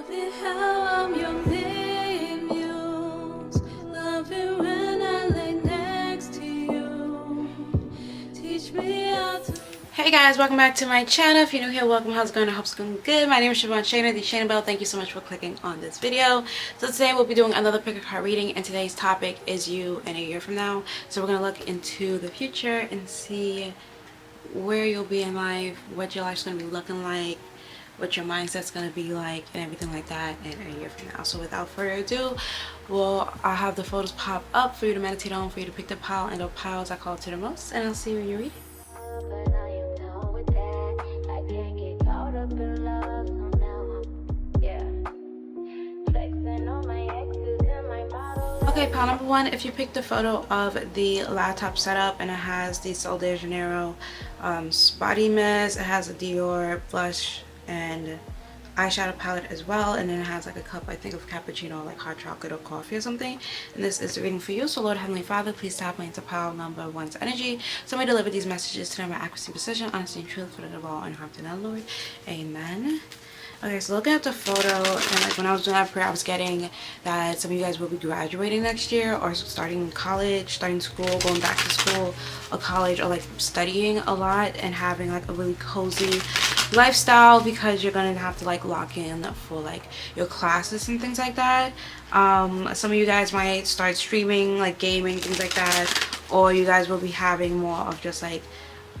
Love it how I'm your main muse. Love it when I lay next to you. Teach me how to. Hey guys, welcome back to my channel. If you're new here, welcome. How's it going? I hope it's going good. My name is Shana, the Shanabelle. Thank you so much for clicking on this video. So today we'll be doing another pick a card reading, and today's topic is you in a year from now. So we're going to look into the future and see where you'll be in life, what your life's going to be looking like, what your mindset's going to be like, and everything like that in a year from now. So without further ado, I'll have the photos pop up for you to meditate on, for you to pick the pile and the piles I call to the most, and I'll see you when you read it. Okay, pile number one, if you picked the photo of the laptop setup and it has the Sol de Janeiro body mist, it has a Dior blush and eyeshadow palette as well, and then it has like a cup, I think, of cappuccino, like hot chocolate or coffee or something, and this is the reading for you. So Lord Heavenly Father, please tap me into pile number one's energy, so may deliver these messages to them with accuracy, precision, honesty, and truth, for the love of all and harm to them, Lord. Amen. Okay, so looking at the photo, and like when I was doing that prayer, I was getting that some of you guys will be graduating next year, or starting college, starting school, going back to school or college, or like studying a lot and having like a really cozy lifestyle, because you're gonna have to like lock in for like your classes and things like that. Some of you guys might start streaming, like gaming, things like that, or you guys will be having more of just like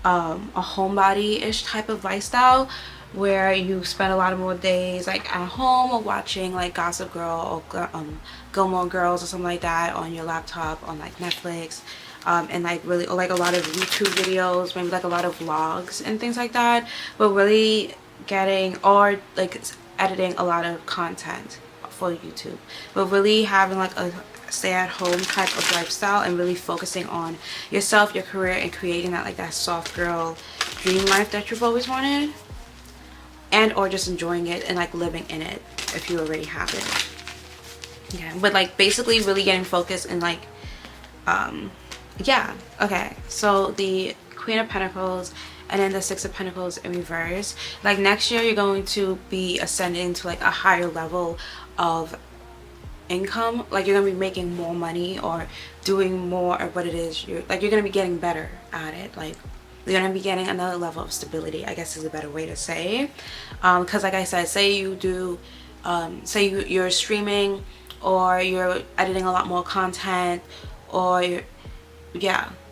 a homebody-ish type of lifestyle, where you spend a lot of more days like at home or watching like Gossip Girl or Gilmore Girls or something like that on your laptop on like Netflix, and like really, or like a lot of YouTube videos, maybe like a lot of vlogs and things like that, but really getting, or like editing a lot of content for YouTube, but really having like a stay-at-home type of lifestyle and really focusing on yourself, your career, and creating that like that soft girl dream life that you've always wanted, and or just enjoying it and like living in it if you already have it. Yeah, but like basically really getting focused and like yeah. Okay, so the Queen of Pentacles and then the Six of Pentacles in reverse, like next year you're going to be ascending to like a higher level of income, like you're gonna be making more money or doing more of what it is you're gonna be getting better at it, like you're gonna be getting another level of stability, I guess is a better way to say, because like I said, say you do you're streaming or you're editing a lot more content, or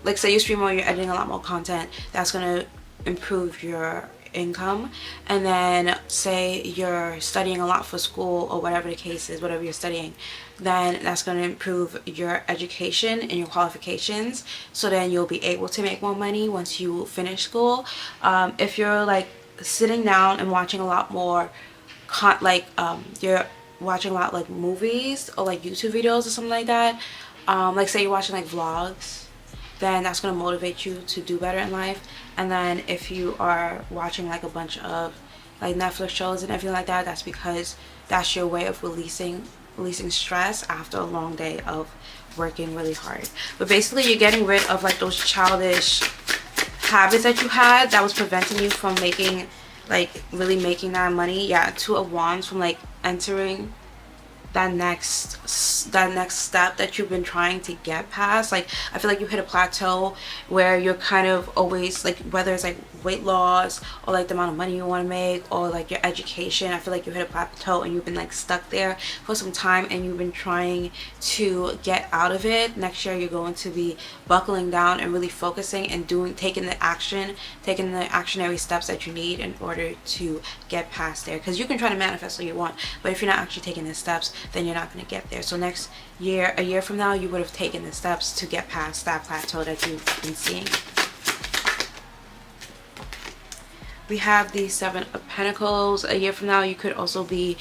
like say you stream or you're editing a lot more content, that's gonna improve your income. And then say you're studying a lot for school or whatever the case is, whatever you're studying, then that's going to improve your education and your qualifications, so then you'll be able to make more money once you finish school. If you're like sitting down and watching a lot more you're watching a lot like movies or like YouTube videos or something like that, like say you're watching like vlogs, then that's going to motivate you to do better in life. And then if you are watching like a bunch of like Netflix shows and everything like that, that's because that's your way of releasing stress after a long day of working really hard. But basically you're getting rid of like those childish habits that you had that was preventing you from making, like really making that money. Yeah, Two of Wands, from like entering that next step that you've been trying to get past. Like I feel like you hit a plateau where you're kind of always like, whether it's like weight loss or like the amount of money you want to make or like your education, I feel like you hit a plateau and you've been like stuck there for some time and you've been trying to get out of it. Next year you're going to be buckling down and really focusing and taking the actionary steps that you need in order to get past there, because you can try to manifest what you want, but if you're not actually taking the steps, then you're not going to get there. So next year, a year from now, you would have taken the steps to get past that plateau that you've been seeing. We have the Seven of Pentacles. A year from now, you could also be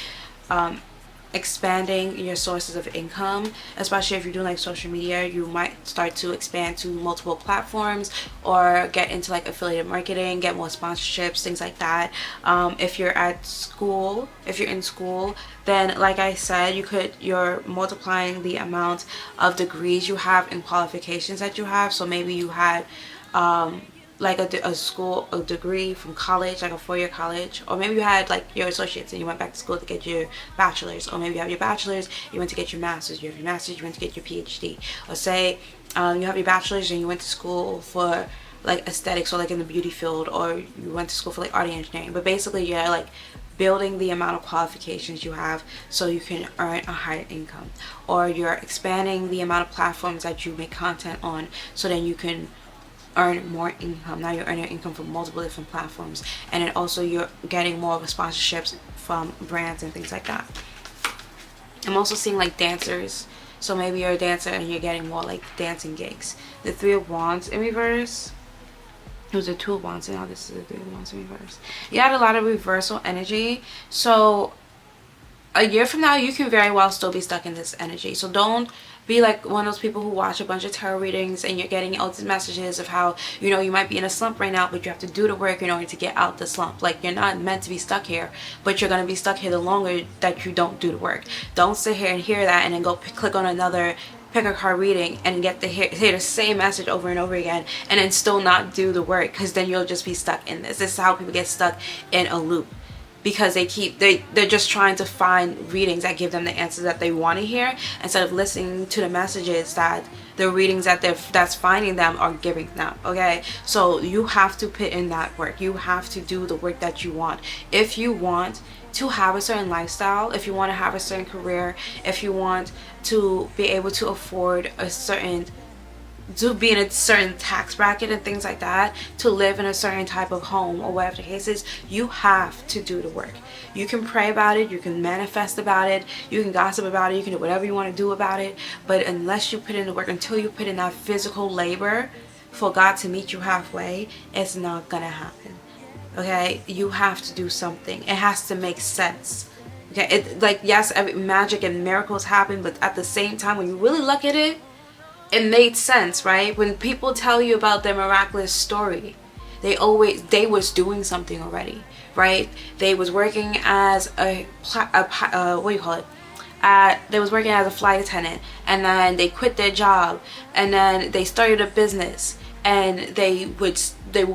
expanding your sources of income, especially if you're doing like social media. You might start to expand to multiple platforms or get into like affiliate marketing, get more sponsorships, things like that. If you're in school, then like I said, you're multiplying the amount of degrees you have and qualifications that you have. So maybe you had like a degree from college, like a 4-year college, or maybe you had like your associates and you went back to school to get your bachelor's, or maybe you have your bachelor's, you went to get your master's, you have your master's, you went to get your PhD, or say you have your bachelor's and you went to school for like aesthetics, or like in the beauty field, or you went to school for like art and engineering. But basically you're like building the amount of qualifications you have so you can earn a higher income, or you're expanding the amount of platforms that you make content on so then you can earn more income. Now you're earning income from multiple different platforms, and then also you're getting more of a sponsorships from brands and things like that. I'm also seeing like dancers, so maybe you're a dancer and you're getting more like dancing gigs. The 3 of Wands in reverse. It was a 2 of Wands, and now this is a 3 of Wands in reverse. You had a lot of reversal energy, so a year from now you can very well still be stuck in this energy. So don't be like one of those people who watch a bunch of tarot readings and you're getting all these messages of how, you know, you might be in a slump right now, but you have to do the work in order to get out the slump. Like, you're not meant to be stuck here, but you're going to be stuck here the longer that you don't do the work. Don't sit here and hear that and then go click on another pick a card reading and get to hear the same message over and over again and then still not do the work, because then you'll just be stuck in this. This is how people get stuck in a loop, because they're just trying to find readings that give them the answers that they want to hear, instead of listening to the messages that the readings that's finding them are giving them. Okay, so you have to put in that work. You have to do the work that you want. If you want to have a certain lifestyle, if you want to have a certain career, if you want to be able to afford to be in a certain tax bracket and things like that, to live in a certain type of home or whatever the case is, you have to do the work. You can pray about it, you can manifest about it, you can gossip about it, you can do whatever you want to do about it, but unless you put in the work, until you put in that physical labor for God to meet you halfway, it's not gonna happen. Okay, you have to do something. It has to make sense. Okay, like, yes, magic and miracles happen, but at the same time, when you really look at it, it made sense, right? When people tell you about their miraculous story, they was doing something already, right? They was working as they was working as a flight attendant, and then they quit their job, and then they started a business, and they would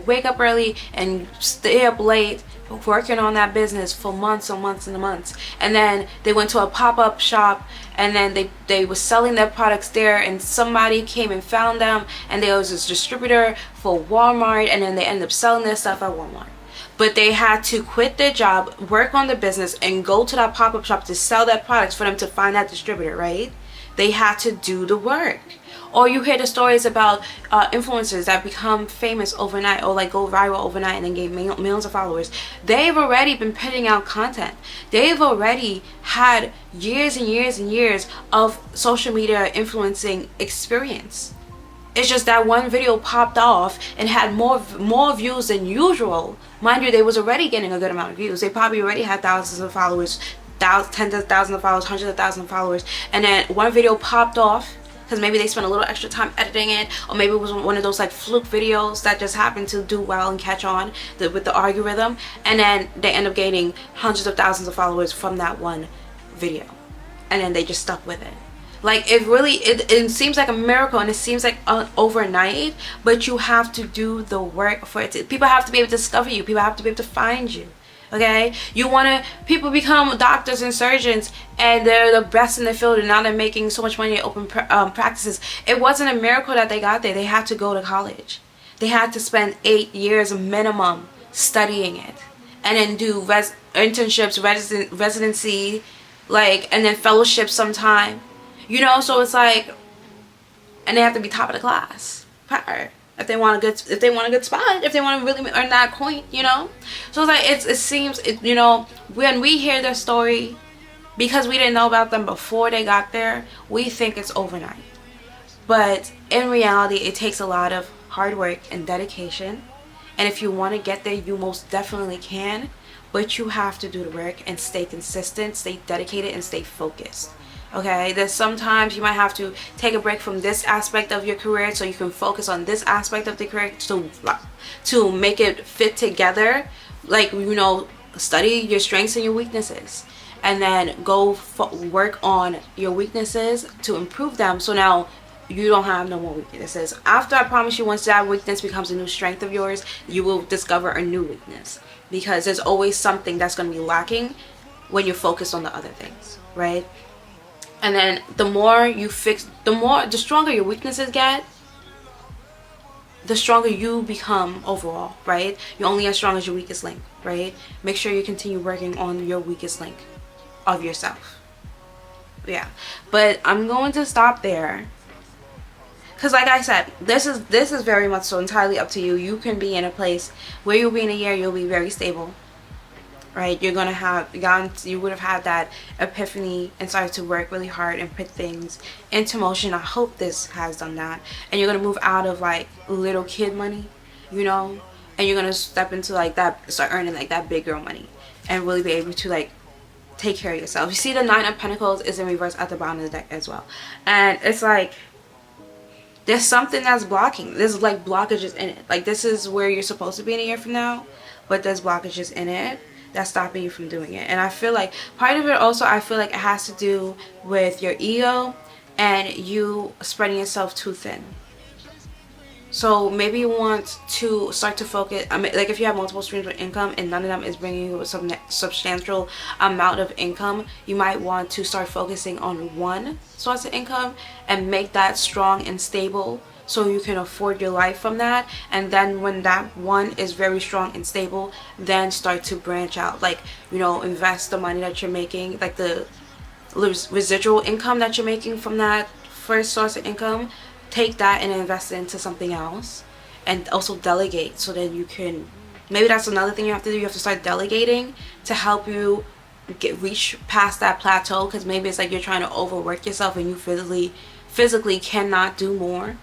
wake up early and stay up late working on that business for months and months and months, and then they went to a pop-up shop, and then they were selling their products there, and somebody came and found them, and there was this distributor for Walmart, and then they ended up selling their stuff at Walmart. But they had to quit their job, work on the business, and go to that pop-up shop to sell their products for them to find that distributor, right? They had to do the work. Or you hear the stories about influencers that become famous overnight, or like go viral overnight and then gain millions of followers. They've already been putting out content. They've already had years and years and years of social media influencing experience. It's just that one video popped off and had more views than usual. Mind you, they was already getting a good amount of views. They probably already had thousands of followers, tens of thousands of followers, hundreds of thousands of followers, and then one video popped off because maybe they spent a little extra time editing it, or maybe it was one of those like fluke videos that just happened to do well and catch on with the algorithm, and then they end up gaining hundreds of thousands of followers from that one video, and then they just stuck with it. Like, it seems like a miracle, and it seems like overnight, but you have to do the work for it. People have to be able to discover you. People have to be able to find you. Okay, people become doctors and surgeons, and they're the best in the field, and now they're making so much money at open practices. It wasn't a miracle that they got there. They had to go to college. They had to spend 8 years minimum studying it, and then do internships, residency, and then fellowships sometime. You know, so it's like, and they have to be top of the class prior. If they want a good spot, if they want to really earn that coin, you know. So it's like, it seems, you know, when we hear their story, because we didn't know about them before they got there, we think it's overnight. But in reality, it takes a lot of hard work and dedication. And if you want to get there, you most definitely can. But you have to do the work and stay consistent, stay dedicated, and stay focused. Okay, there's sometimes you might have to take a break from this aspect of your career so you can focus on this aspect of the career to make it fit together. Like, you know, study your strengths and your weaknesses, and then go work on your weaknesses to improve them. So now you don't have no more weaknesses. After, I promise you, once that weakness becomes a new strength of yours, you will discover a new weakness, because there's always something that's going to be lacking when you're focused on the other things, right? And then the more you fix, the stronger your weaknesses get, the stronger you become overall, right? You're only as strong as your weakest link, right? Make sure you continue working on your weakest link of yourself. Yeah, but I'm going to stop there, because like I said, this is very much so entirely up to you. You can be in a place where you'll be in a year, you'll be very stable, right? You're gonna have you would have had that epiphany and started to work really hard and put things into motion. I hope this has done that. And you're gonna move out of like little kid money, you know, and you're gonna step into like that, start earning like that big girl money, and really be able to like take care of yourself. You see the 9 of Pentacles is in reverse at the bottom of the deck as well, and it's like there's something that's blocking. There's like blockages in it. Like this is where you're supposed to be in a year from now, but there's blockages in it that's stopping you from doing it. And I feel like part of it also, I feel like it has to do with your ego and you spreading yourself too thin. So maybe you want to start to focus, I mean, like if you have multiple streams of income and none of them is bringing you some substantial amount of income, you might want to start focusing on one source of income and make that strong and stable, so you can afford your life from that. And then when that one is very strong and stable, then start to branch out, like, you know, invest the money that you're making, like the residual income that you're making from that first source of income, take that and invest it into something else. And also delegate, so that you can, maybe that's another thing you have to do. You have to start delegating to help you reach past that plateau, because maybe it's like you're trying to overwork yourself and you physically cannot do more.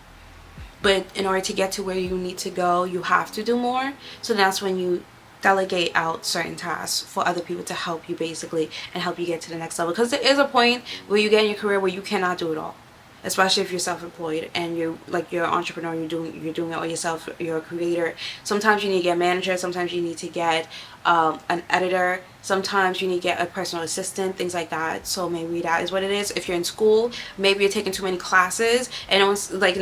But in order to get to where you need to go, you have to do more. So that's when you delegate out certain tasks for other people to help you, basically, and help you get to the next level. Because there is a point where you get in your career where you cannot do it all, especially if you're self-employed and you're like, you're an entrepreneur, you're doing it all yourself, you're a creator. Sometimes you need to get a manager, sometimes you need to get an editor, sometimes you need to get a personal assistant, things like that. So maybe that is what it is. If you're in school, maybe you're taking too many classes, and no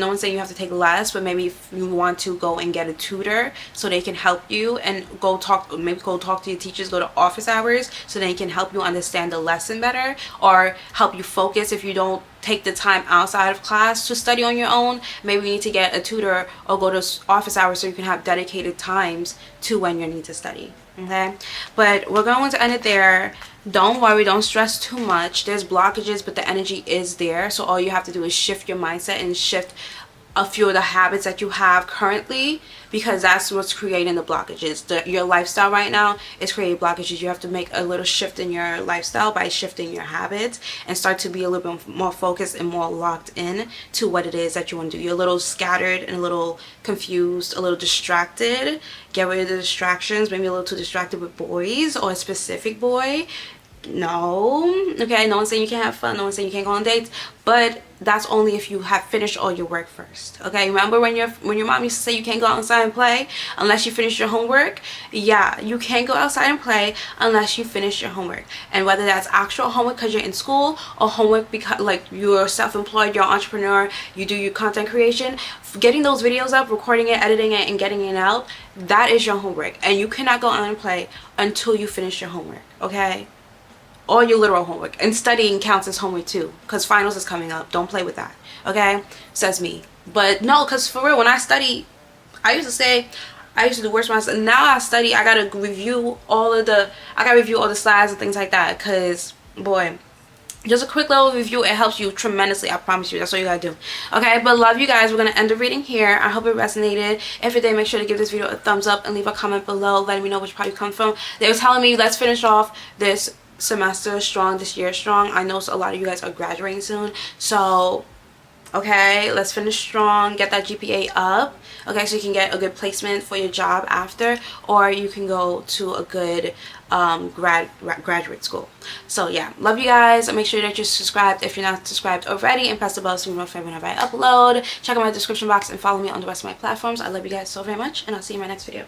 one's saying you have to take less, but maybe if you want to go and get a tutor so they can help you, and go talk to your teachers, go to office hours so they can help you understand the lesson better, or help you focus if you don't take the time outside of class to study on your own. Maybe you need to get a tutor or go to office hours so you can have dedicated times to when you need to study. Okay, but we're going to end it there. Don't worry, don't stress too much. There's blockages, but the energy is there. So all you have to do is shift your mindset and shift a few of the habits that you have currently, because that's what's creating the blockages. Your lifestyle right now is creating blockages. You have to make a little shift in your lifestyle by shifting your habits and start to be a little bit more focused and more locked in to what it is that you want to do. You're a little scattered and a little confused, a little distracted. Get rid of the distractions. Maybe a little too distracted with boys or a specific boy. No, okay, no one's saying you can't have fun, no one's saying you can't go on dates, but that's only if you have finished all your work first. Okay, remember when your mom used to say you can't go outside and play unless you finish your homework? Yeah, you can't go outside and play unless you finish your homework. And whether that's actual homework because you're in school, or homework because like you're self-employed, you're an entrepreneur, you do your content creation, getting those videos up, recording it, editing it, and getting it out, that is your homework. And you cannot go out and play until you finish your homework. Okay, or your literal homework. And studying counts as homework too, because finals is coming up. Don't play with that, okay? Says me. But no, because for real, when I study, I used to do worse when I study. Now I study, I gotta review all the slides and things like that, because boy, just a quick little review, it helps you tremendously. I promise you, that's all you gotta do. Okay, but love you guys. We're gonna end the reading here. I hope it resonated. If it did, make sure to give this video a thumbs up and leave a comment below letting me know which part you come from. They were telling me, let's finish off this semester strong, this year strong. I know a lot of you guys are graduating soon, so okay, let's finish strong, get that GPA up, okay, so you can get a good placement for your job after, or you can go to a good graduate school. So yeah, love you guys. Make sure that you're subscribed if you're not subscribed already, and press the bell so you know whenever I upload. Check out my description box and follow me on the rest of my platforms. I love you guys so very much, and I'll see you in my next video.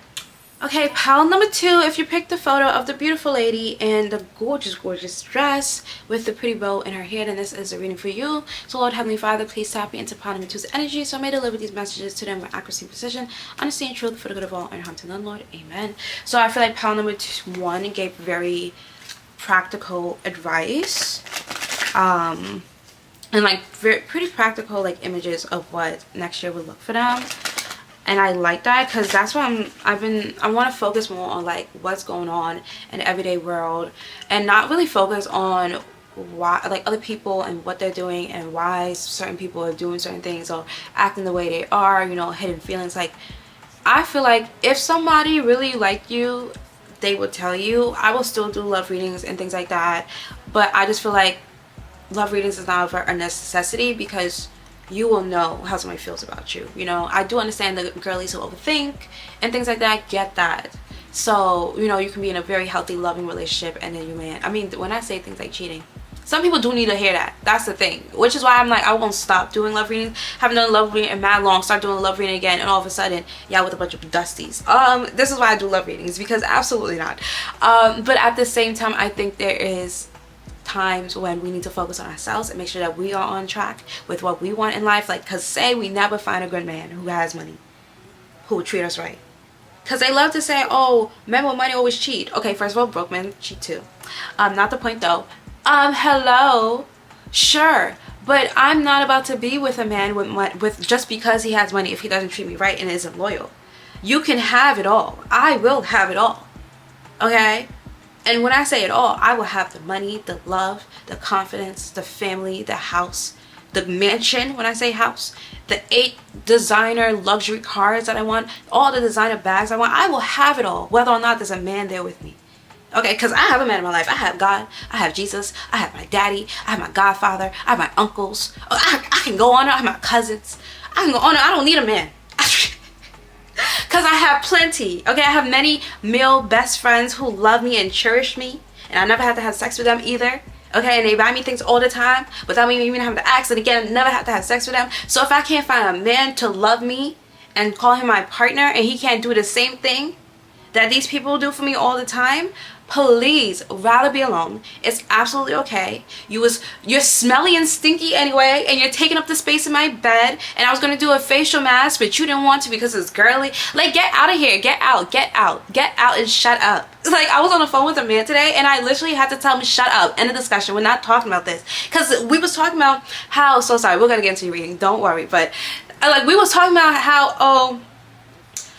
Okay, pile number 2, if you picked the photo of the beautiful lady in the gorgeous dress with the pretty bow in her hair, then this is a reading for you. So Lord Heavenly Father, please tap me into pile number 2's energy so I may deliver these messages to them with accuracy and precision, honesty and truth for the good of all, and harm to none, Lord. Amen. So I feel like pile number 1 gave very practical advice. And like very pretty practical like images of what next year would look for them. And I like that because that's why I want to focus more on like what's going on in the everyday world and not really focus on why like other people and what they're doing and why certain people are doing certain things or acting the way they are, you know, hidden feelings. Like I feel like if somebody really liked you, they would tell you. I will still do love readings and things like that, but I just feel like love readings is not a necessity because you will know how somebody feels about you. You know, I do understand the girlies who overthink and things like that. Get that. So, you know, you can be in a very healthy, loving relationship and then your man. I mean, when I say things like cheating, some people do need to hear that. That's the thing. Which is why I'm like, I won't stop doing love readings. Haven't done love reading in mad long. Start doing love reading again, and all of a sudden, yeah, with a bunch of dusties. This is why I do love readings, because absolutely not. But at the same time, I think there is times when we need to focus on ourselves and make sure that we are on track with what we want in life. Like, because say we never find a good man who has money, who will treat us right, because they love to say, oh, men with money always cheat. Okay, first of all, broke men cheat too. Not the point though. Hello, sure, but I'm not about to be with a man with just because he has money if he doesn't treat me right and isn't loyal. You can have it all. I will have it all. Okay. And when I say it all, I will have the money, the love, the confidence, the family, the house, the mansion. When I say house, the 8 designer luxury cars that I want, all the designer bags I want, I will have it all, whether or not there's a man there with me. Okay, because I have a man in my life. I have God, I have Jesus, I have my daddy, I have my godfather, I have my uncles. I can go on, I have my cousins. I can go on, I don't need a man. Because I have plenty. Okay, I have many male best friends who love me and cherish me, and I never had to have sex with them either. Okay, and they buy me things all the time without me even having to ask. And again, I never had to have sex with them. So if I can't find a man to love me and call him my partner, and he can't do the same thing that these people do for me all the time, please rather be alone. It's absolutely okay. You're smelly and stinky anyway, and you're taking up the space in my bed, and I was gonna do a facial mask, but you didn't want to because it's girly. Like, get out of here. Get out and shut up. Like, I was on the phone with a man today, and I literally had to tell him shut up. End of discussion. We're not talking about this, because we was talking about how, so sorry, we're gonna get into your reading, don't worry, but like we was talking about how,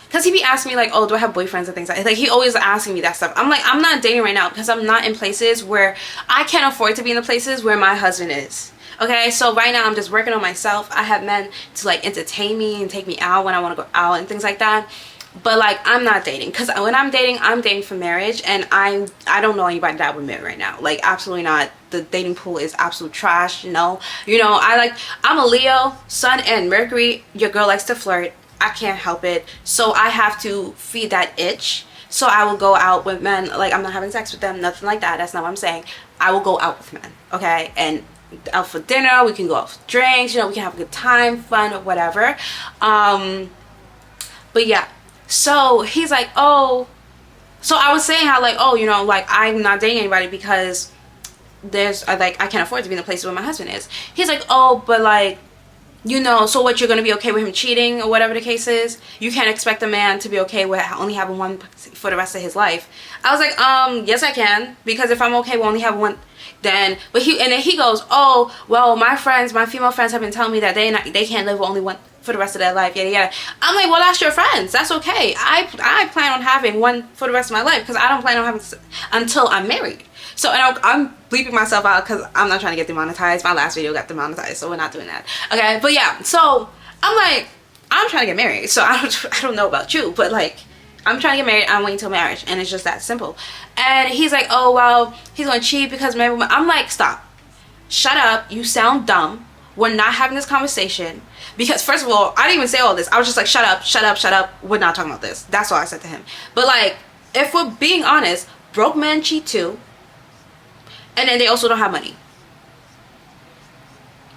because he be asking me like, oh, do I have boyfriends and things like that. Like, he always asking me that stuff. I'm like, I'm not dating right now because I'm not in places where I can't afford to be in the places where my husband is. Okay, so right now I'm just working on myself. I have men to like entertain me and take me out when I want to go out and things like that. But like, I'm not dating, because when I'm dating for marriage, and I don't know anybody that would marry right now. Like, absolutely not. The dating pool is absolute trash. You know, I'm a Leo, Sun and Mercury. Your girl likes to flirt. I can't help it, so I have to feed that itch. So I will go out with men. Like, I'm not having sex with them, nothing like that. That's not what I'm saying. I will go out with men, okay, and out for dinner. We can go out for drinks, you know, we can have a good time, fun, whatever. But yeah, so he's like, oh, so I was saying how like, oh, you know, like, I'm not dating anybody because there's like, I can't afford to be in the place where my husband is. He's like, oh, but like, you know, so what, you're going to be okay with him cheating or whatever the case is? You can't expect a man to be okay with only having one for the rest of his life. I was like, yes I can, because if I'm okay with only having one, then, and then he goes, oh, well, my female friends have been telling me that they can't live with only one for the rest of their life, yada yada. I'm like, well, that's your friends, that's okay. I plan on having one for the rest of my life, because I don't plan on having until I'm married. So, and I'm bleeping myself out because I'm not trying to get demonetized. My last video got demonetized, so we're not doing that. Okay, but yeah, so I'm like, I'm trying to get married. So I don't know about you, but like, I'm trying to get married. I'm waiting till marriage, and it's just that simple. And he's like, oh, well, he's gonna cheat because maybe. I'm like, stop, shut up. You sound dumb. We're not having this conversation, because first of all, I didn't even say all this. I was just like, shut up, shut up, shut up. We're not talking about this. That's all I said to him. But like, if we're being honest, broke men cheat too. And then they also don't have money.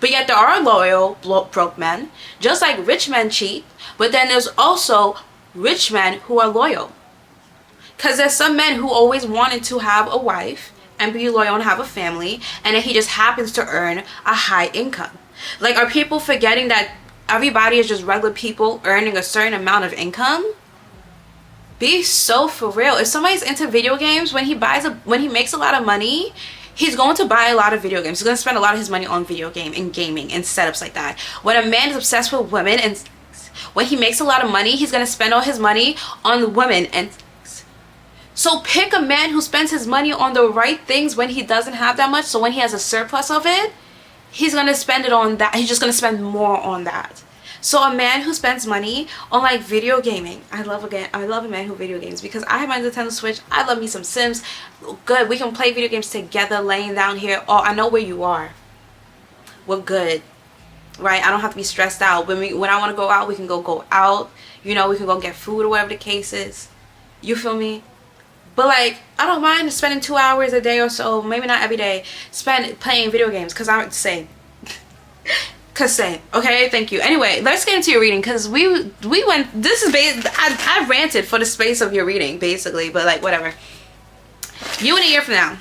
But yet there are loyal broke men. Just like rich men cheat. But then there's also rich men who are loyal. Because there's some men who always wanted to have a wife and be loyal and have a family, and then he just happens to earn a high income. Like, are people forgetting that everybody is just regular people earning a certain amount of income? Be so for real. If somebody's into video games, when he makes a lot of money, he's going to buy a lot of video games. He's going to spend a lot of his money on video game and gaming and setups like that. When a man is obsessed with women and when he makes a lot of money, he's going to spend all his money on women. And so pick a man who spends his money on the right things when he doesn't have that much. So when he has a surplus of it, he's going to spend it on that. He's just going to spend more on that. So a man who spends money on like video gaming, I love a man who video games, because I have my Nintendo Switch. I love me some Sims. Good, we can play video games together, laying down here. Oh, I know where you are. We're good, right? I don't have to be stressed out. When I want to go out, we can go out. You know, we can go get food or whatever the case is. You feel me? But like, I don't mind spending 2 hours a day or so, maybe not every day, playing video games, because I'm the same. Okay, thank you. Anyway, let's get into your reading, because we went, this is I ranted for the space of your reading basically, but like whatever. You in a year from now,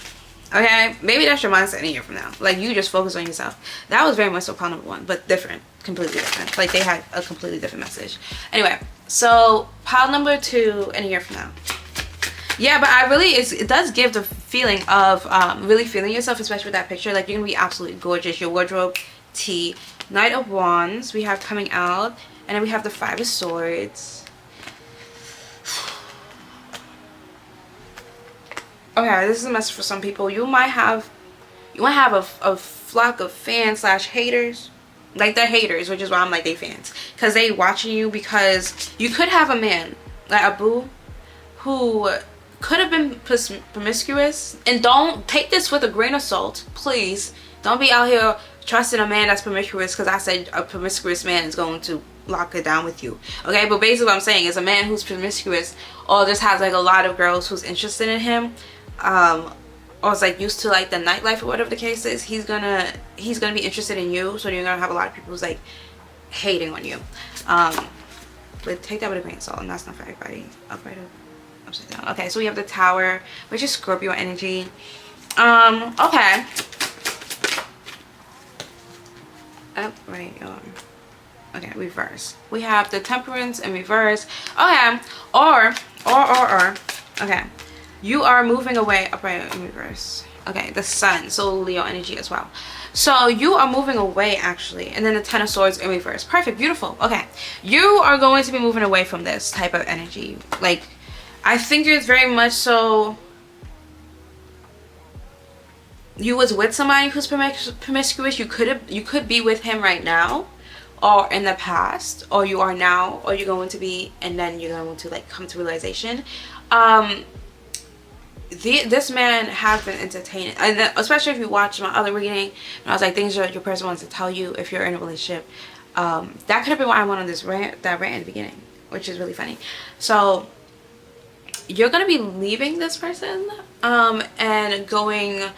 okay, maybe that's your mindset in a year from now. Like, you just focus on yourself. That was very much so pile number 1, but different, completely different. Like, they had a completely different message. Anyway, so pile number 2 in a year from now. Yeah, but it does give the feeling of really feeling yourself, especially with that picture. Like, you're gonna be absolutely gorgeous. Your wardrobe, tea, Knight of Wands we have coming out, and then we have the 5 of Swords. Okay, this is a message for some people. You might have a flock of fans / haters. Like, they're haters, which is why I'm like, they fans, because they watching you. Because you could have a man like a boo who could have been promiscuous, and don't take this with a grain of salt, please. Don't be out here trusting a man that's promiscuous because I said a promiscuous man is going to lock it down with you. Okay, but basically what I'm saying is a man who's promiscuous or just has like a lot of girls who's interested in him, or is like used to like the nightlife or whatever the case is, he's gonna be interested in you. So you're gonna have a lot of people who's like hating on you. But take that with a grain of salt, and that's not for everybody. Upright or upside down. Okay, so we have the Tower, which is Scorpio energy. Okay. Upright or okay, reverse. We have the Temperance in reverse. Okay, or okay, you are moving away. Upright in reverse. Okay, the Sun, so Leo energy as well. So you are moving away actually, and then the 10 of Swords in reverse. Perfect, beautiful. Okay, you are going to be moving away from this type of energy. Like, I think it's very much so you was with somebody who's promiscuous. You could be with him right now, or in the past, or you are now, or you're going to be, and then you're going to like come to realization. This man has been entertaining, and then, especially if you watch my other reading, and I was like, things your person wants to tell you if you're in a relationship. That could have been why I went on this rant in the beginning, which is really funny. So you're gonna be leaving this person, and going.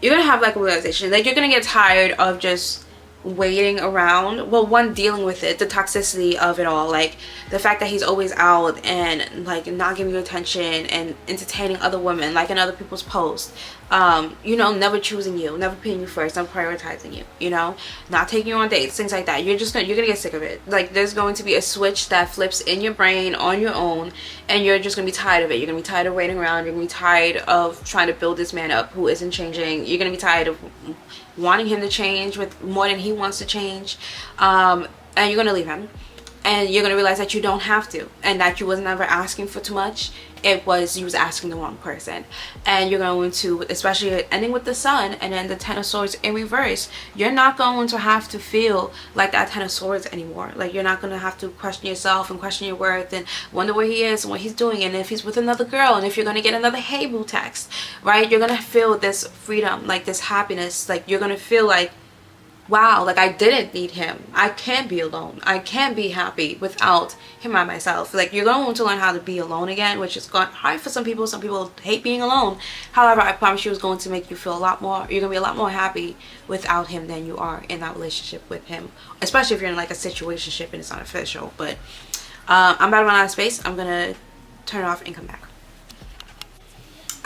You're gonna have like a realization, like you're gonna get tired of just waiting around. Well, one, dealing with it, the toxicity of it all, like the fact that he's always out and like not giving you attention and entertaining other women, like in other people's posts, you know, never choosing you, never putting you first, never prioritizing you, you know, not taking you on dates, things like that. You're gonna get sick of it. Like, there's going to be a switch that flips in your brain on your own, and you're just gonna be tired of it. You're gonna be tired of waiting around. You're gonna be tired of trying to build this man up who isn't changing. You're gonna be tired of wanting him to change with more than he wants to change, and you're gonna leave him, and you're gonna realize that you don't have to, and that you was never asking for too much. It was, you was asking the wrong person. And you're going to, especially ending with the Sun and then the 10 of Swords in reverse, you're not going to have to feel like that 10 of Swords anymore. Like, you're not going to have to question yourself and question your worth and wonder where he is and what he's doing, and if he's with another girl, and if you're going to get another hey boo text, right? You're going to feel this freedom, like this happiness. Like, you're going to feel like, wow, like I didn't need him. I can be alone. I can be happy without him by myself. Like, you're going to learn how to be alone again, which is hard for some people. Some people hate being alone. However, I promise you, it's going to make you feel a lot more, you're going to be a lot more happy without him than you are in that relationship with him. Especially if you're in like a situationship and it's not official. But I'm about to run out of space. I'm going to turn it off and come back.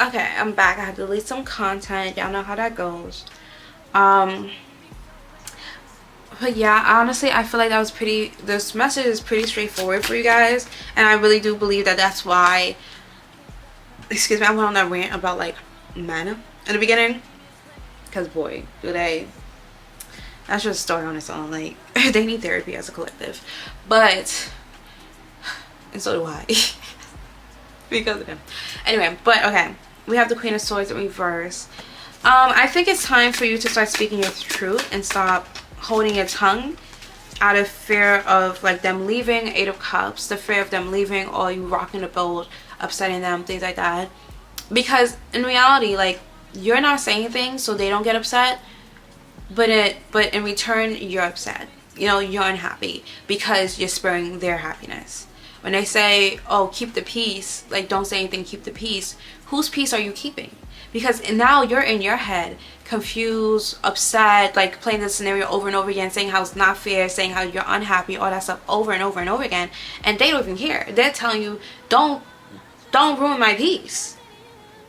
Okay, I'm back. I had to delete some content. Y'all know how that goes. But yeah, honestly, I feel like that was this message is pretty straightforward for you guys, and I really do believe that that's why, excuse me, I went on that rant about like men in the beginning, because boy, do they, that's just a story on its own. Like, they need therapy as a collective, but, and so do I, because of them. Anyway, but okay, we have the Queen of Swords in reverse. I think it's time for you to start speaking your truth and stop holding your tongue out of fear of like them leaving. Eight of Cups, the fear of them leaving, or you rocking the boat, upsetting them, things like that. Because in reality, like, you're not saying things so they don't get upset, but in return you're upset. You know, you're unhappy because you're sparing their happiness. When they say, oh, keep the peace, like, don't say anything, keep the peace, whose peace are you keeping? Because now you're in your head, confused, upset, like playing this scenario over and over again, saying how it's not fair, saying how you're unhappy, all that stuff over and over and over again, and they don't even care. They're telling you, don't ruin my peace.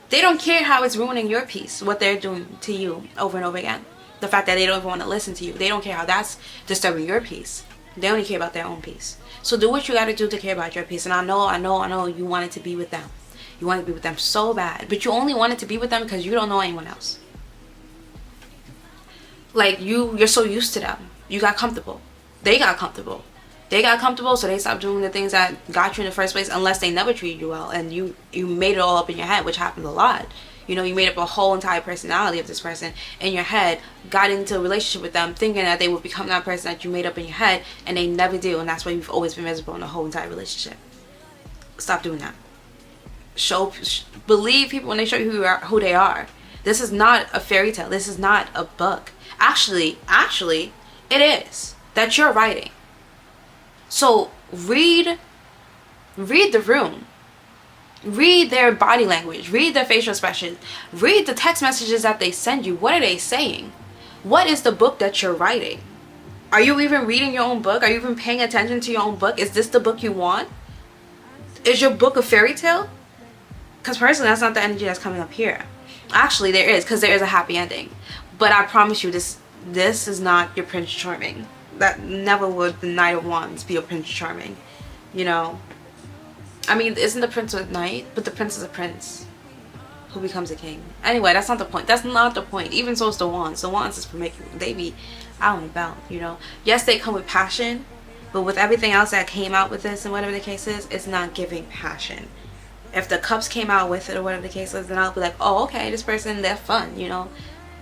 They don't care how it's ruining your peace, what they're doing to you over and over again. The fact that they don't even want to listen to you, they don't care how that's disturbing your peace. They only care about their own peace. So do what you got to do to care about your peace. And I know you wanted to be with them. You want to be with them so bad, but you only wanted to be with them because you don't know anyone else. Like, you're so used to them. You got comfortable. They got comfortable. They got comfortable, so they stopped doing the things that got you in the first place, unless they never treated you well and you made it all up in your head, which happens a lot. You know, you made up a whole entire personality of this person in your head, got into a relationship with them thinking that they would become that person that you made up in your head, and they never do, and that's why you've always been miserable in the whole entire relationship. Stop doing that. Believe people when they show you who they are. This is not a fairy tale. This is not a book. Actually, it is that you're writing. So read the room. Read their body language. Read their facial expressions. Read the text messages that they send you. What are they saying? What is the book that you're writing? Are you even reading your own book? Are you even paying attention to your own book? Is this the book you want? Is your book a fairy tale? Because personally, that's not the energy that's coming up here. Actually, there is, because there is a happy ending. But I promise you, this is not your Prince Charming. That never would the Knight of Wands be a Prince Charming. You know? I mean, isn't the prince a knight? But the prince is a prince who becomes a king. Anyway, that's not the point. That's not the point. Even so is the wands. The wands is for making, they be out and about, you know? Yes, they come with passion, but with everything else that came out with this and whatever the case is, it's not giving passion. If the cups came out with it or whatever the case is, then I'll be like, oh, okay, this person, they're fun, you know?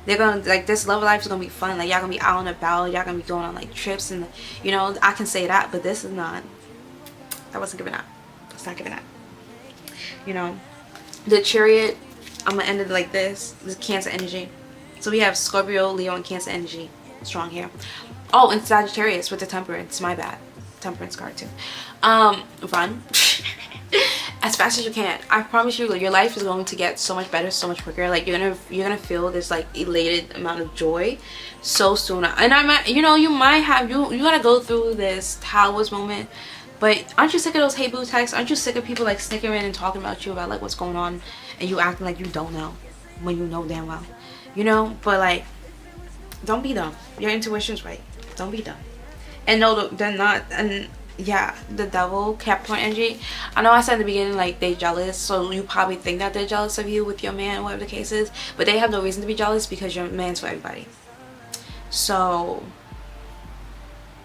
They're gonna, like, this love life is gonna be fun. Like, y'all gonna be out and about. Y'all gonna be going on, like, trips and, you know, I can say that, but this is not. I wasn't giving up. It's not giving up. You know, the Chariot, I'm gonna end it like this Cancer energy. So we have Scorpio, Leo, and Cancer energy strong here. Oh, and Sagittarius with the Temperance. My bad. Temperance card too. Run as fast as you can. I promise you, your life is going to get so much better, so much quicker. Like, you're gonna feel this like elated amount of joy so soon. And I might, you know, you might have you gotta go through this Towers moment. But aren't you sick of those hey boo texts? Aren't you sick of people like snickering and talking about you about like what's going on, and you acting like you don't know when you know damn well, you know? But like, don't be dumb. Your intuition's right. Don't be dumb. And no, they're not. And yeah, the Devil, Capricorn energy. I know I said in the beginning like they jealous, so you probably think that they're jealous of you with your man, whatever the case is. But they have no reason to be jealous because your man's for everybody. So.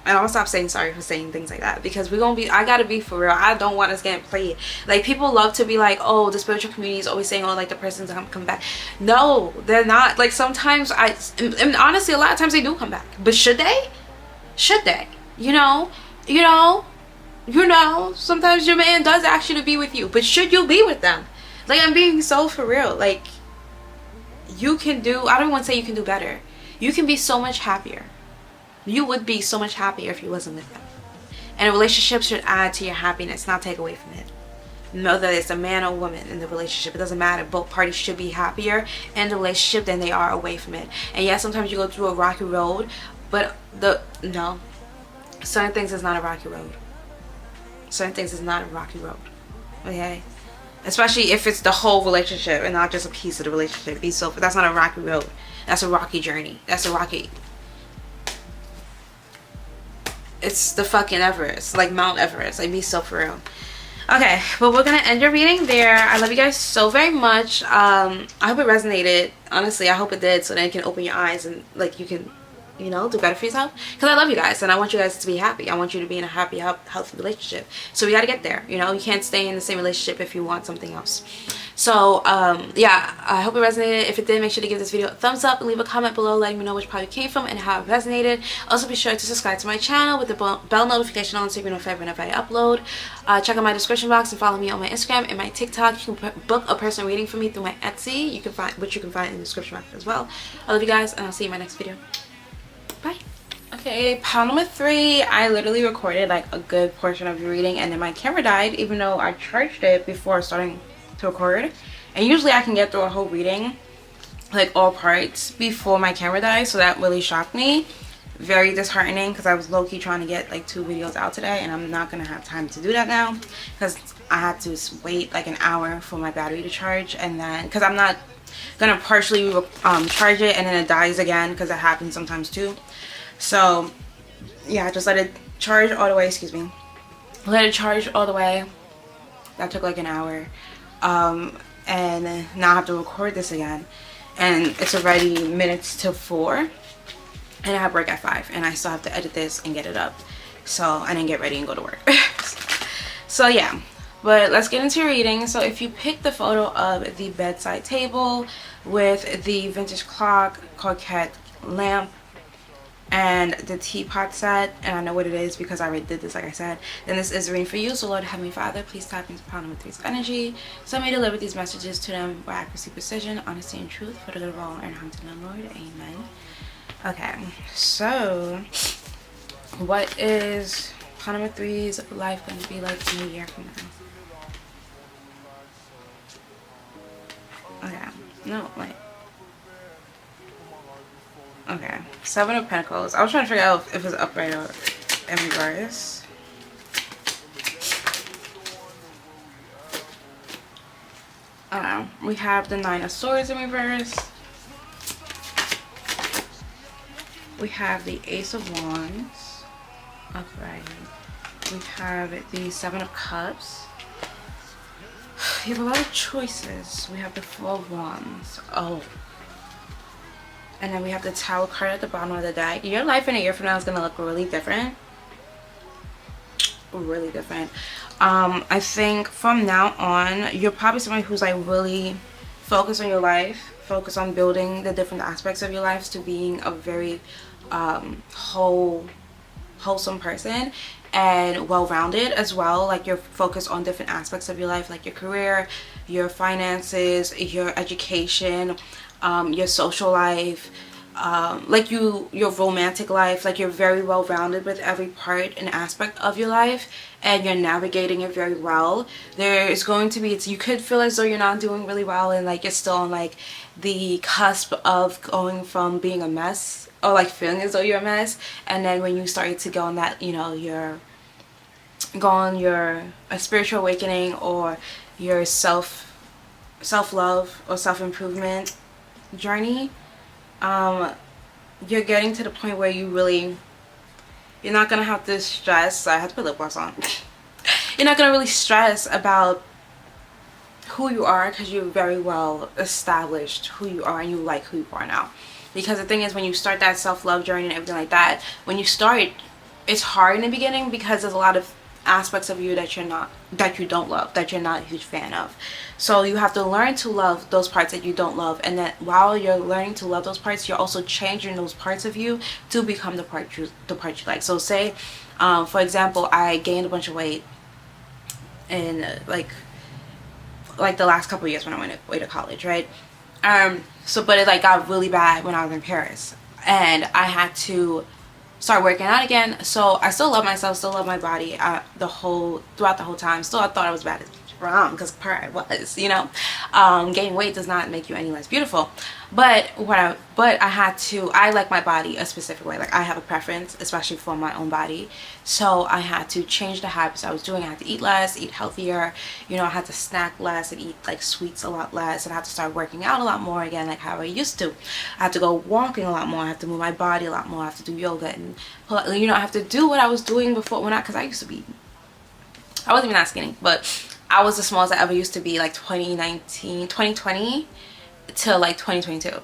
And I'm gonna stop saying sorry for saying things like that, because we're gonna be, I gotta be for real. I don't want us getting played. Like, people love to be like, oh, the spiritual community is always saying, oh, like the person's gonna come back. No, they're not. Like, sometimes and honestly, a lot of times they do come back. But should they? Should they? You know, sometimes your man does ask you to be with you, but should you be with them? Like, I'm being so for real. Like, you can do, I don't want to say you can do better. You can be so much happier. You would be so much happier if you wasn't with them. And a relationship should add to your happiness, not take away from it. Whether it's a man or woman in the relationship, it doesn't matter. Both parties should be happier in the relationship than they are away from it. And yes, sometimes you go through a rocky road, but no. Certain things is not a rocky road. Certain things is not a rocky road. Okay? especially if it's the whole relationship and not just a piece of the relationship. Be so, that's not a rocky road. That's a rocky journey. That's a rocky, it's the fucking Everest, like Mount Everest. Like, be so for real. Okay, but we're gonna end your reading there. I love you guys so very much. I hope it resonated. Honestly, I hope it did, so then it can open your eyes and like you can, you know, do better for yourself. Because I love you guys and I want you guys to be happy. I want you to be in a happy, healthy relationship. So we got to get there. You know, you can't stay in the same relationship if you want something else. So yeah, I hope it resonated. If it did, make sure to give this video a thumbs up and leave a comment below letting me know which part it came from and how it resonated. Also be sure to subscribe to my channel with the bell notification on so you can know whenever I upload. Check out my description box and follow me on my Instagram and my TikTok. You can book a personal reading for me through my Etsy, which you can find in the description box as well. I love you guys and I'll see you in my next video. Bye. Okay, pile number 3. I literally recorded like a good portion of the reading and then my camera died even though I charged it before starting to record. And usually I can get through a whole reading, like all parts, before my camera dies, so that really shocked me. Very disheartening because I was low-key trying to get like 2 videos out today and I'm not gonna have time to do that now because I had to wait like an hour for my battery to charge, and then because I'm not gonna partially charge it and then it dies again because that happens sometimes too. So yeah, just let it charge all the way. Excuse me, let it charge all the way. That took like an hour, and now I have to record this again, and it's already minutes to 4 and I have work at 5 and I still have to edit this and get it up, so I didn't get ready and go to work. So yeah, but let's get into your reading. So if you pick the photo of the bedside table with the vintage clock, coquette lamp, and the teapot set, and I know what it is because I already did this like I said, then this is a reading for you. So Lord Heavenly Father, please tap into pile number 3's energy so I may deliver these messages to them with accuracy, precision, honesty, and truth for the good of all and harm to none, Lord. Amen. Okay, so what is pile number 3's life going to be like in a year from now? Okay, no, wait. Okay, 7 of Pentacles. I was trying to figure out if it's upright or in reverse. We have the 9 of Swords in reverse. We have the Ace of Wands upright. We have the 7 of Cups. You have a lot of choices. We have the 4 of Wands. Oh. And then we have the Tower card at the bottom of the deck. Your life in a year from now is going to look really different. Really different. I think from now on, you're probably somebody who's like really focused on your life. Focused on building the different aspects of your life to being a very wholesome person. And well-rounded as well. Like you're focused on different aspects of your life. Like your career, your finances, your education, your social life, like your romantic life. Like you're very well rounded with every part and aspect of your life and you're navigating it very well. There is going to be, you could feel as though you're not doing really well and like you're still on like the cusp of going from being a mess or like feeling as though you're a mess, and then when you start to go on that, you know, you're going a spiritual awakening or your self-love or self-improvement journey, you're getting to the point where you're not gonna have to stress. I have to put lip gloss on. You're not gonna really stress about who you are because you're very well established who you are and you like who you are now. Because the thing is, when you start that self-love journey and everything like that, when you start, it's hard in the beginning because there's a lot of aspects of you that you don't love, that you're not a huge fan of. So you have to learn to love those parts that you don't love, and then while you're learning to love those parts, you're also changing those parts of you to become the part you like. So say for example, I gained a bunch of weight in like the last couple of years when I went away to college, right? But it like got really bad when I was in Paris and I had to start working out again. So I still love myself, still love my body throughout the whole time. Still, I thought I was bad as bitch. wrong, because part I was, you know. Gaining weight does not make you any less beautiful. But I had to, I like my body a specific way. Like I have a preference, especially for my own body. So I had to change the habits I was doing. I had to eat less, eat healthier, you know. I had to snack less and eat like sweets a lot less, and I had to start working out a lot more again, like how I used to. I had to go walking a lot more. I have to move my body a lot more. I have to do yoga and, you know, I have to do what I was doing before, because I used to be, I wasn't even that skinny, but I was the smallest I ever used to be, like 2020 till like 2022.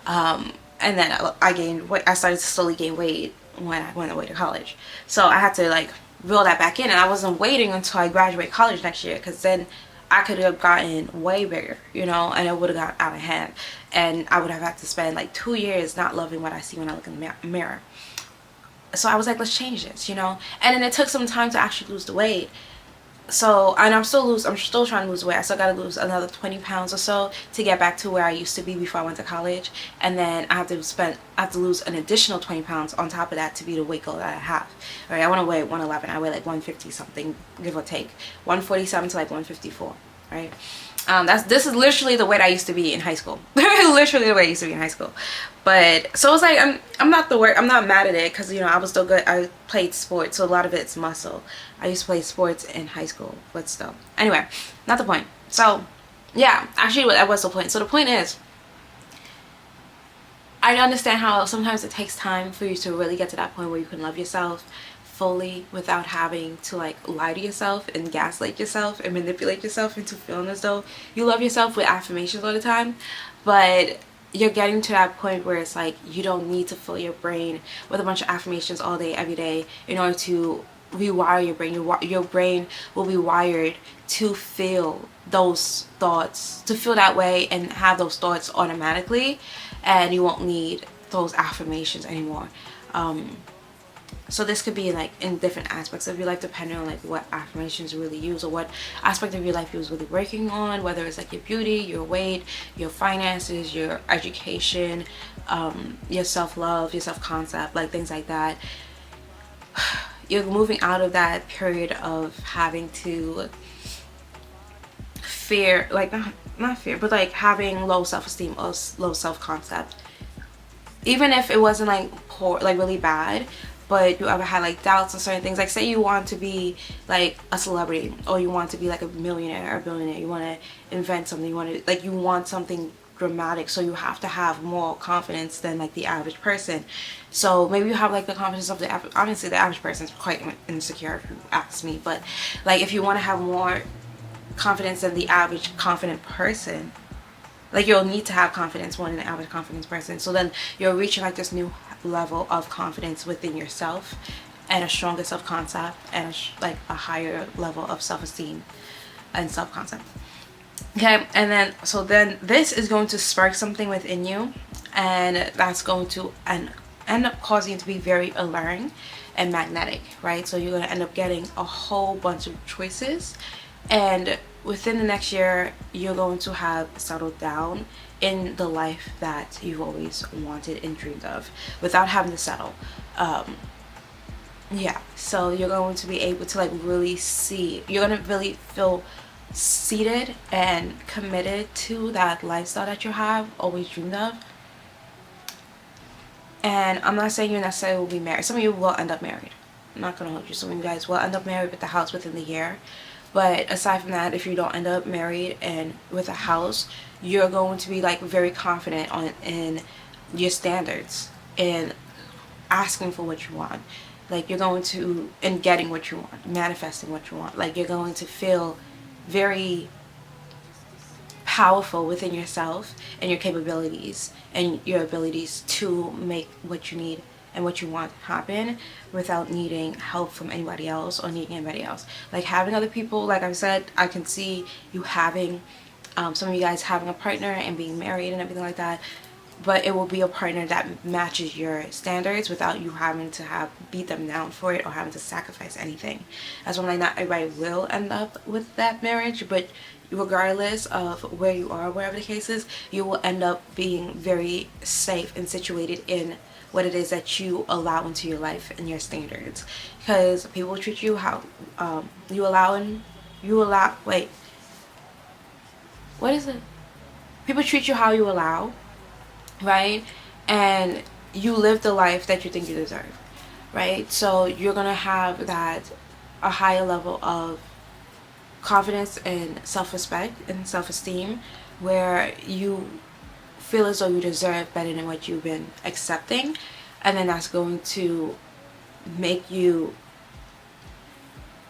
And then I gained weight. I started to slowly gain weight when I went away to college. So I had to like reel that back in, and I wasn't waiting until I graduate college next year, because then I could have gotten way bigger, you know, and it would have got out of hand, and I would have had to spend like 2 years not loving what I see when I look in the mirror. So I was like, let's change this, you know. And then it took some time to actually lose the weight. So, and I'm still trying to lose weight. I still gotta lose another 20 pounds or so to get back to where I used to be before I went to college. And then I have to lose an additional 20 pounds on top of that to be the weight goal that I have. All right, I want to weigh 111. I weigh like 150 something, give or take, 147 to like 154. Right. This is literally the weight I used to be in high school. Literally the way I used to be in high school. But so it's like I'm not mad at it, because, you know, I was still good. I played sports, so a lot of it's muscle. I used to play sports in high school, but still. Anyway, not the point. So yeah, actually that was the point. So the point is, I understand how sometimes it takes time for you to really get to that point where you can love yourself fully without having to like lie to yourself and gaslight yourself and manipulate yourself into feeling as though you love yourself with affirmations all the time. But you're getting to that point where it's like you don't need to fill your brain with a bunch of affirmations all day every day in order to rewire your brain. Your brain will be wired to feel those thoughts, to feel that way and have those thoughts automatically, and you won't need those affirmations anymore. So this could be like in different aspects of your life, depending on like what affirmations you really use, or what aspect of your life you're really working on, whether it's like your beauty, your weight, your finances, your education, your self-love, your self-concept, like things like that. You're moving out of that period of having to fear, like not fear, but like having low self-esteem or low self-concept. Even if it wasn't like poor, like really bad, but you ever had like doubts on certain things, like say you want to be like a celebrity, or you want to be like a millionaire or a billionaire, you want to invent something, you want something dramatic, so you have to have more confidence than like the average person. So maybe you have like the confidence of the average. Obviously the average person is quite insecure if you ask me, but like if you want to have more confidence than the average confident person, like you'll need to have confidence more than the average confidence person. So then you're reaching like this new level of confidence within yourself, and a stronger self-concept, and like a higher level of self-esteem and self-concept. Okay, and then so then this is going to spark something within you, and that's going to end up causing you to be very alluring and magnetic, right? So you're going to end up getting a whole bunch of choices, and within the next year you're going to have settled down in the life that you've always wanted and dreamed of without having to settle. Yeah, so you're going to be able to like really see, you're going to really feel seated and committed to that lifestyle that you have always dreamed of. And I'm not saying you necessarily will be married. Some of you will end up married. I'm not gonna hold you. Some of you guys will end up married with the house within the year. But aside from that, if you don't end up married and with a house, you're going to be like very confident in your standards and asking for what you want. Like you're going to, and getting what you want, manifesting what you want. Like you're going to feel very powerful within yourself and your capabilities and your abilities to make what you need and what you want happen without needing help from anybody else or needing anybody else. Like having other people, like I said, I can see you having some of you guys having a partner and being married and everything like that, but it will be a partner that matches your standards without you having to beat them down for it or having to sacrifice anything. That's one, like not everybody will end up with that marriage, but regardless of where you are, wherever the case is, you will end up being very safe and situated in what it is that you allow into your life and your standards, because people treat you how you allow what is it? People treat you how you allow, right? And you live the life that you think you deserve, right? So you're gonna have that, a higher level of confidence and self-respect and self-esteem, where you feel as though you deserve better than what you've been accepting. And then that's going to make you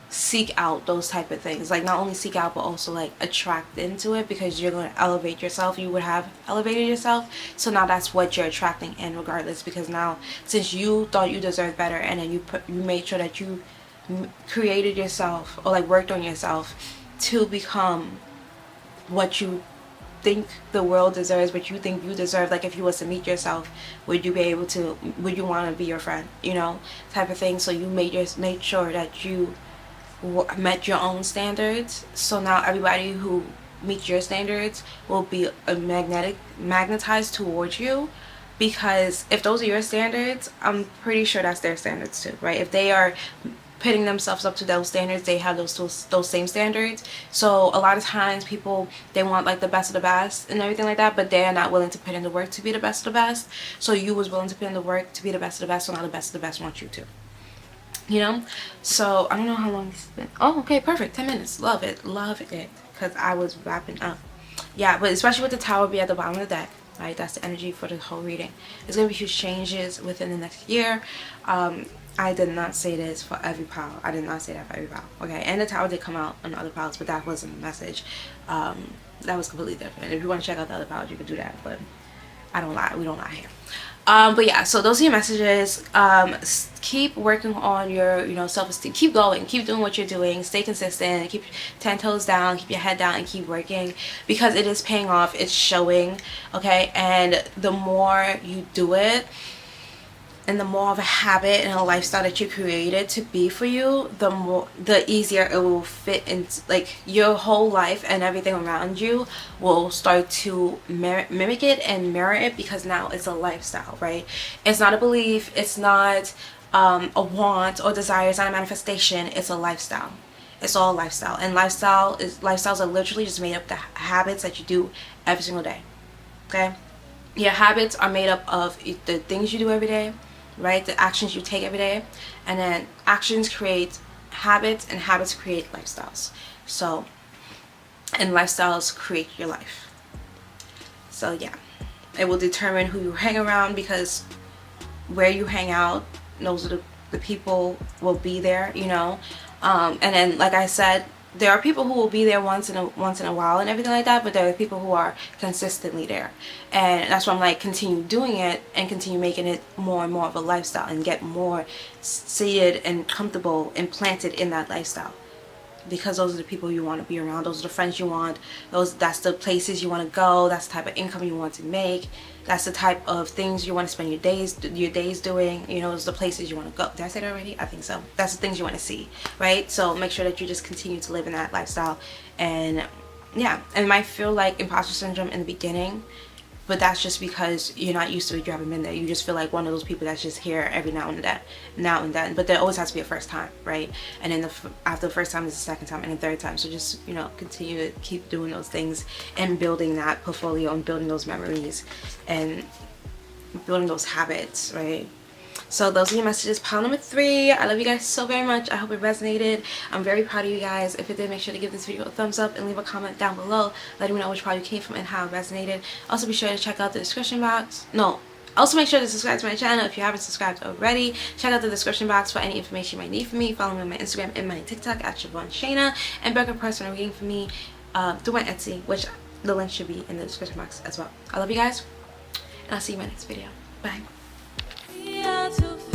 seek out those type of things, like not only seek out but also like attract into it, because you're going to elevate yourself. You would have elevated yourself, so now that's what you're attracting in regardless, because now since you thought you deserved better, and then you made sure that you created yourself, or like worked on yourself to become what you think the world deserves, what you think you deserve. Like if you was to meet yourself, would you want to be your friend, you know, type of thing. So you made sure that you met your own standards, so now everybody who meets your standards will be magnetized towards you, because if those are your standards, I'm pretty sure that's their standards too, right? If they are putting themselves up to those standards, they have those same standards. So a lot of times people, they want like the best of the best and everything like that, but they are not willing to put in the work to be the best of the best. So you was willing to put in the work to be the best of the best, so now the best of the best want you to, you know. So I don't know how long this has been. Oh, okay, perfect, 10 minutes. Love it, because I was wrapping up. Yeah, but especially with the tower be at the bottom of the deck, right? That's the energy for the whole reading. There's gonna be huge changes within the next year. I did not say this for every pile. I did not say that for every pile, okay? And the tower did come out on other piles, but that wasn't the message. That was completely different. If you want to check out the other piles, you can do that, but I don't lie. We don't lie here. But yeah, so those are your messages. Keep working on your, you know, self-esteem. Keep going, keep doing what you're doing, stay consistent, keep 10 toes down, keep your head down, and keep working, because it is paying off, it's showing, okay? And the more you do it, and the more of a habit and a lifestyle that you created to be for you, the easier it will fit into like your whole life, and everything around you will start to mimic it and mirror it, because now it's a lifestyle, right? It's not a belief, it's not a want or desire, it's not a manifestation, it's a lifestyle. It's all lifestyle, and lifestyles are literally just made up the habits that you do every single day, okay? Your habits are made up of the things you do every day, right? The actions you take every day, and then actions create habits, and habits create lifestyles. So, and lifestyles create your life. So yeah, it will determine who you hang around, because where you hang out, those are the people will be there, you know. And then like I said, there are people who will be there once in a while and everything like that, but there are people who are consistently there, and that's why I'm like, continue doing it and continue making it more and more of a lifestyle, and get more seated and comfortable and planted in that lifestyle, because those are the people you want to be around, those are the friends you want, that's the places you want to go, that's the type of income you want to make, that's the type of things you want to spend your days doing, you know, those are the places you want to go. Did I say that already? I think so. That's the things you want to see, right? So make sure that you just continue to live in that lifestyle. And yeah, it might feel like imposter syndrome in the beginning, but that's just because you're not used to it, you haven't been there. You just feel like one of those people that's just here every now and then, but there always has to be a first time, right? And then after the first time is the second time, and the third time. So just, you know, continue to keep doing those things and building that portfolio and building those memories and building those habits, right? So those are your messages, pile number 3. I love you guys so very much. I hope it resonated. I'm very proud of you guys. If it did, make sure to give this video a thumbs up and leave a comment down below letting me know which part you came from and how it resonated. Also be sure to check out the description box. Also make sure to subscribe to my channel if you haven't subscribed already. Check out the description box for any information you might need from me. Follow me on my Instagram and my TikTok at ShavonShayna, and book a personal reading for me through my Etsy, which the link should be in the description box as well. I love you guys, and I'll see you in my next video. Bye. To